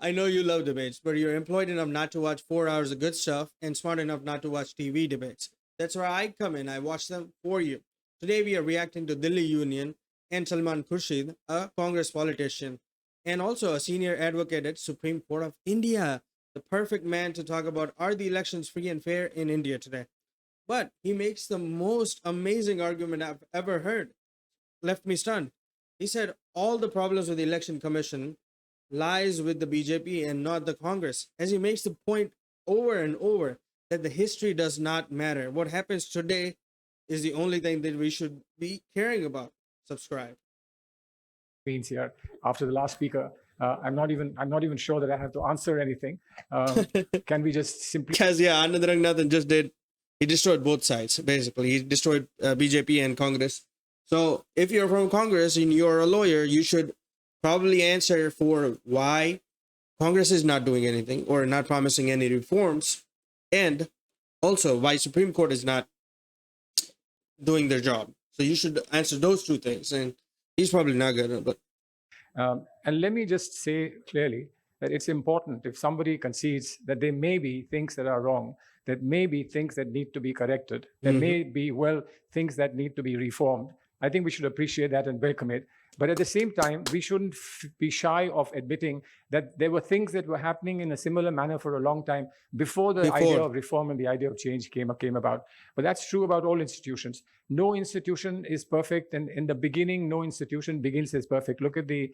I know you love debates, but you're employed enough not to watch 4 hours of good stuff and smart enough not to watch TV debates. That's where I come in. I watch them for you. Today we are reacting to Delhi Union and Salman Khurshid, a Congress politician and also a senior advocate at Supreme Court of India. The perfect man to talk about are the elections free and fair in India today. But he makes the most amazing argument I've ever heard. Left me stunned. He said all the problems with the election commission lies with the BJP and not the Congress, as he makes the point over and over that the history does not matter. What happens today is the only thing that we should be caring about. Subscribe. Means here after the last speaker. I'm not even sure that I have to answer anything. Can we just simply? Because yeah, Anand Ranganathan just did. He destroyed both sides. Basically, he destroyed BJP and Congress. So if you're from Congress and you're a lawyer, you should probably answer for why Congress is not doing anything or not promising any reforms, and also why Supreme Court is not doing their job. So you should answer those two things, and he's probably not gonna. But and let me just say clearly that it's important if somebody concedes that there may be things that are wrong, that may be things that need to be corrected, there may be things that need to be reformed. I think we should appreciate that and welcome it. But at the same time, we shouldn't be shy of admitting that there were things that were happening in a similar manner for a long time before the idea of reform and the idea of change came about. But that's true about all institutions. No institution is perfect, and in the beginning, no institution begins as perfect. Look at the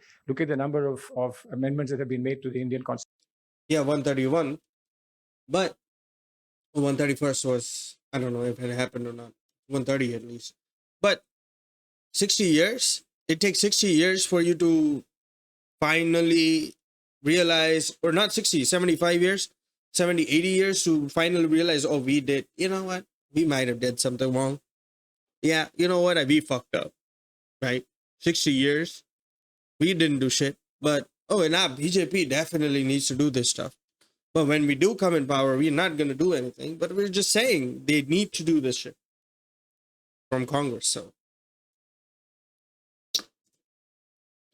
number of amendments that have been made to the Indian Constitution. Yeah, 131, but 131st was, I don't know if it happened or not. 130 at least, but 60 years. It takes 60 years for you to finally realize, or not 60, 75 years, 70, 80 years to finally realize, oh, we did, you know what? We might have did something wrong. Yeah, you know what? We fucked up, right? 60 years. We didn't do shit. But, oh, and now BJP definitely needs to do this stuff. But when we do come in power, we're not going to do anything. But we're just saying they need to do this shit from Congress, so.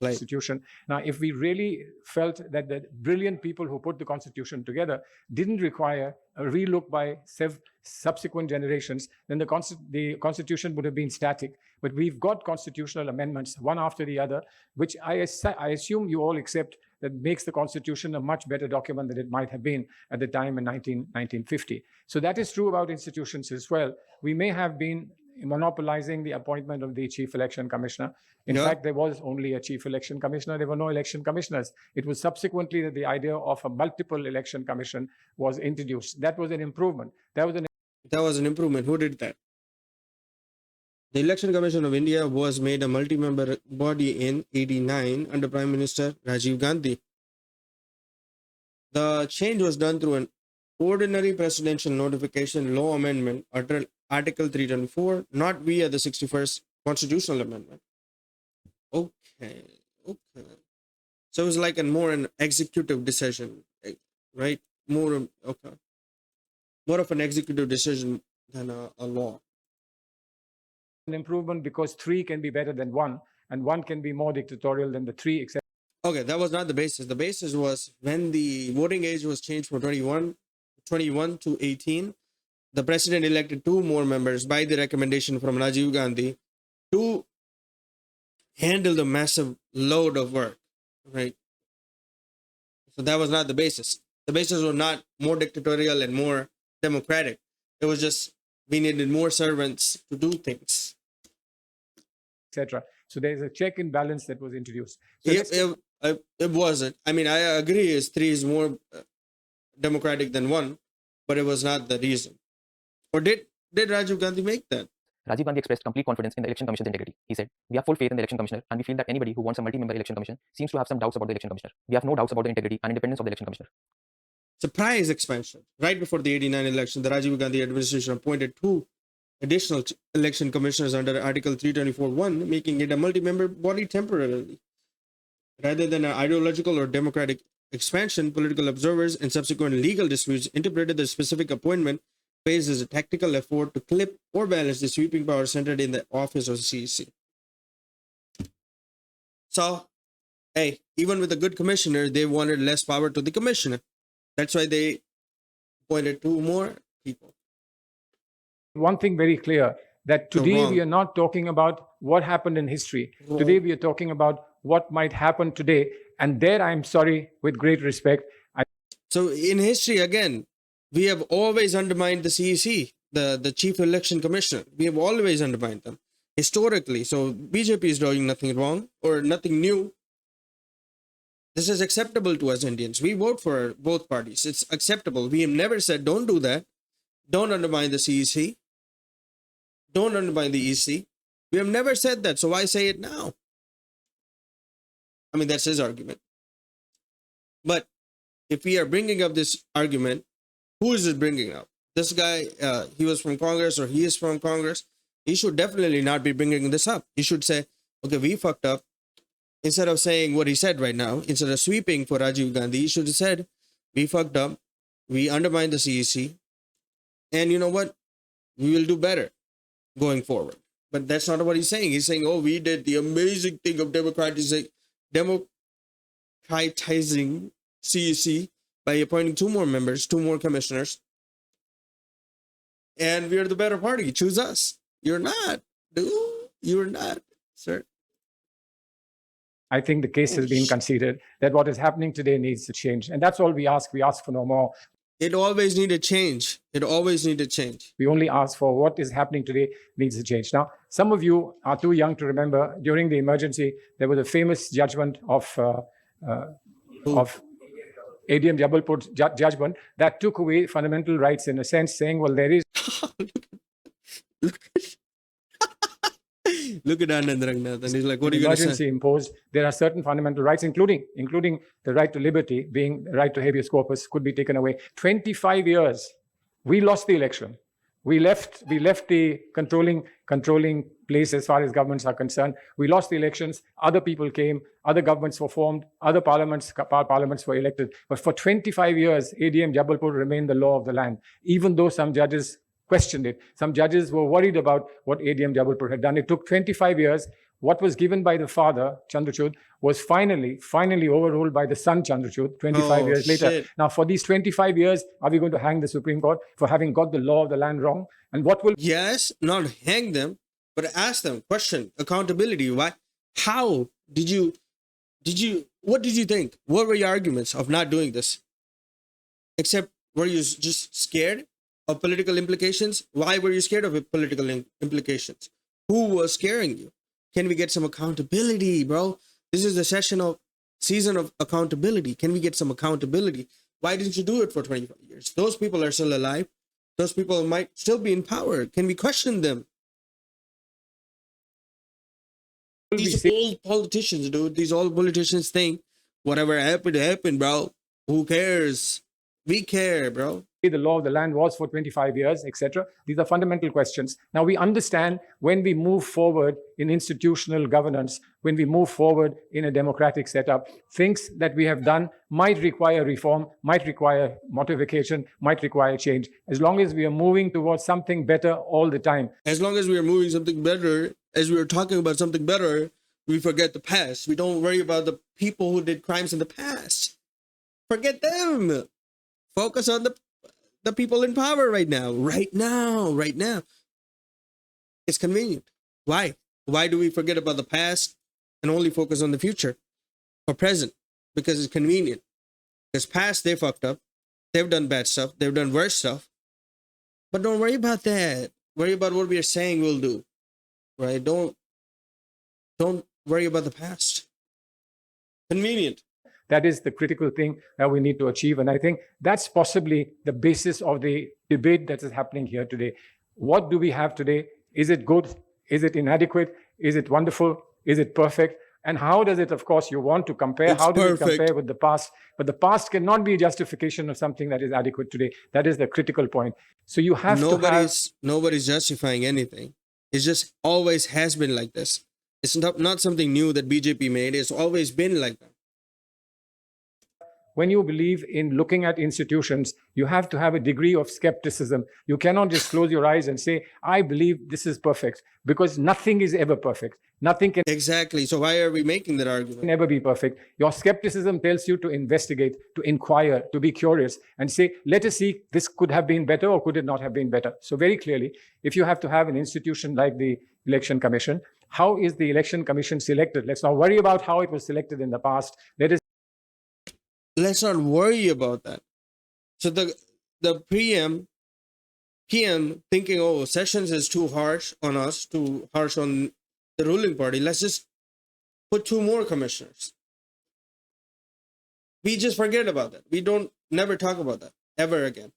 Constitution. Now, if we really felt that the brilliant people who put the Constitution together didn't require a relook by subsequent generations, then the Constitution would have been static. But we've got constitutional amendments, one after the other, which I assume you all accept, that makes the Constitution a much better document than it might have been at the time in 1950. So that is true about institutions as well. We may have been monopolizing the appointment of the chief election commissioner. In fact, there was only a chief election commissioner. There were no election commissioners. It was subsequently that the idea of a multiple election commission was introduced. That was an improvement. That was an improvement. Who did that? The Election Commission of India was made a multi-member body in 89 under Prime Minister Rajiv Gandhi. The change was done through an ordinary presidential notification law amendment under Article 324, not via the 61st Constitutional Amendment. Okay. So it was like an executive decision, right? More of an executive decision than a law. An improvement because 3 can be better than 1, and 1 can be more dictatorial than the 3, except. Okay, that was not the basis. The basis was when the voting age was changed from 21 to 18, the president elected 2 more members by the recommendation from Rajiv Gandhi to handle the massive load of work, right? So that was not the basis. The basis was not more dictatorial and more democratic. It was just we needed more servants to do things, etc. So there's a check and balance that was introduced. So it wasn't. I mean, I agree 3 is more democratic than 1, but it was not the reason. Or did Rajiv Gandhi make that? Rajiv Gandhi expressed complete confidence in the election commission's integrity. He said, "We have full faith in the election commissioner, and we feel that anybody who wants a multi-member election commission seems to have some doubts about the election commissioner. We have no doubts about the integrity and independence of the election commissioner." Surprise expansion. Right before the 89 election, the Rajiv Gandhi administration appointed 2 additional election commissioners under Article 324(1), making it a multi-member body temporarily. Rather than an ideological or democratic expansion, political observers and subsequent legal disputes interpreted the specific appointment phase as a tactical effort to clip or balance the sweeping power centered in the office of the CEC. So, hey, even with a good commissioner, they wanted less power to the commissioner. That's why they appointed 2 more people. One thing very clear, that today we are not talking about what happened in history. Today we are talking about what might happen today. And there, I'm sorry, with great respect. So in history, again, we have always undermined the CEC, the Chief Election Commissioner. We have always undermined them historically. So BJP is doing nothing wrong or nothing new. This is acceptable to us Indians. We vote for both parties. It's acceptable. We have never said, don't do that. Don't undermine the CEC. Don't undermine the EC. We have never said that. So why say it now? I mean, that's his argument. But if we are bringing up this argument, who is it bringing up? This guy, he was from Congress or he is from Congress. He should definitely not be bringing this up. He should say, okay, we fucked up. Instead of saying what he said right now, instead of sweeping for Rajiv Gandhi, he should have said, we fucked up. We undermined the CEC. And you know what? We will do better going forward. But that's not what he's saying. He's saying, oh, we did the amazing thing of democratizing CEC by appointing 2 more members, 2 more commissioners. And we're the better party. Choose us. You're not, dude. You're not, sir. I think the case has been conceded that what is happening today needs to change. And that's all we ask. We ask for no more. It always needed change. It always needed change. We only ask for what is happening today needs to change. Now, some of you are too young to remember, during the emergency, there was a famous judgment of ADM Jabalpur's judgment that took away fundamental rights, in a sense, saying, well, there is... Look at Anand Rangnath, and he's like, what are you going to say? Emergency imposed, there are certain fundamental rights, including the right to liberty, being the right to habeas corpus, could be taken away. 25 years, we lost the election. We left the controlling place as far as governments are concerned. We lost the elections. Other people came. Other governments were formed. Other parliaments were elected. But for 25 years, ADM Jabalpur remained the law of the land, even though some judges questioned it. Some judges were worried about what ADM Jabalpur had done. It took 25 years. What was given by the father, Chandrachud, was finally overruled by the son, Chandrachud, 25 years later. Now, for these 25 years, are we going to hang the Supreme Court for having got the law of the land wrong? And what will... Yes, not hang them, but ask them, question, accountability. Why? How what did you think? What were your arguments of not doing this? Except, were you just scared of political implications? Why were you scared of political implications? Who was scaring you? Can we get some accountability, bro? This is the season of accountability. Can we get some accountability? Why didn't you do it for 25 years? Those people are still alive. Those people might still be in power. Can we question them? These old politicians, dude. These old politicians think whatever happened, bro. Who cares? We care, bro. The law of the land was for 25 years, etc. These are fundamental questions. Now, we understand when we move forward in institutional governance, when we move forward in a democratic setup, things that we have done might require reform, might require modification, might require change. As long as we are moving towards something better all the time. As long as we are moving something better, as we are talking about something better, we forget the past. We don't worry about the people who did crimes in the past. Forget them. Focus on the people in power right now. Right now. It's convenient. Why? Why do we forget about the past and only focus on the future or present? Because it's convenient. Because past, they fucked up. They've done bad stuff. They've done worse stuff. But don't worry about that. Worry about what we are saying we'll do. Right? Don't worry about the past. Convenient. That is the critical thing that we need to achieve. And I think that's possibly the basis of the debate that is happening here today. What do we have today? Is it good? Is it inadequate? Is it wonderful? Is it perfect? And how does it, of course, you want to compare? It's how do perfect. we compare with the past? But the past cannot be a justification of something that is adequate today. That is the critical point. So you have Nobody's justifying anything. It just always has been like this. It's not something new that BJP made. It's always been like that. when you believe in looking at institutions, you have to have a degree of skepticism. You cannot just close your eyes and say, I believe this is perfect, because nothing is ever perfect. Nothing can Exactly. So why are we making that argument? never be perfect. Your skepticism tells you to investigate, to inquire, to be curious, and say, let us see, this could have been better or could it not have been better. So very clearly, if you have to have an institution like the Election Commission, how is the Election Commission selected? Let's not worry about how it was selected in the past. Let's not worry about that. So the PM thinking, oh, Sessions is too harsh on us, too harsh on the ruling party. Let's just put 2 more commissioners. We just forget about that. We don't never talk about that ever again.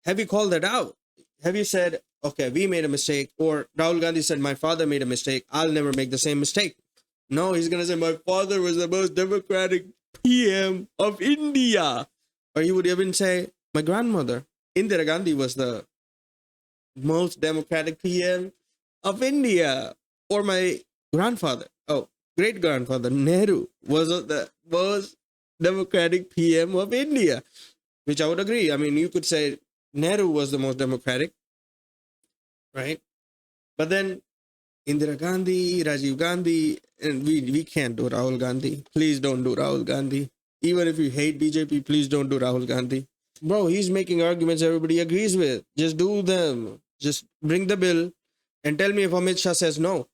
Have you called that out? Have you said, okay, we made a mistake, or Rahul Gandhi said, my father made a mistake, I'll never make the same mistake? No, he's going to say, my father was the most democratic PM of India. Or he would even say, my grandmother, Indira Gandhi, was the most democratic PM of India. Or my grandfather, great-grandfather, Nehru, was the most democratic PM of India. Which I would agree. I mean, you could say Nehru was the most democratic, right? But then Indira Gandhi, Rajiv Gandhi, and we can't do Rahul Gandhi. Please don't do Rahul Gandhi. Even if you hate BJP, please don't do Rahul Gandhi. Bro, he's making arguments everybody agrees with. Just do them. Just bring the bill and tell me if Amit Shah says no.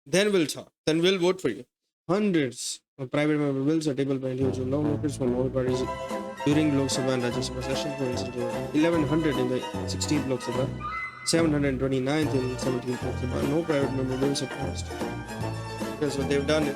Then we'll talk. Then we'll vote for you. Hundreds of private member bills are tabled by individual lawmakers from all parties during Lok Sabha and Rajya Sabha session. For instance, 1100 in the 16th Lok Sabha, 729th in 17th Lok Sabha. No private member bills are passed. Because what they've done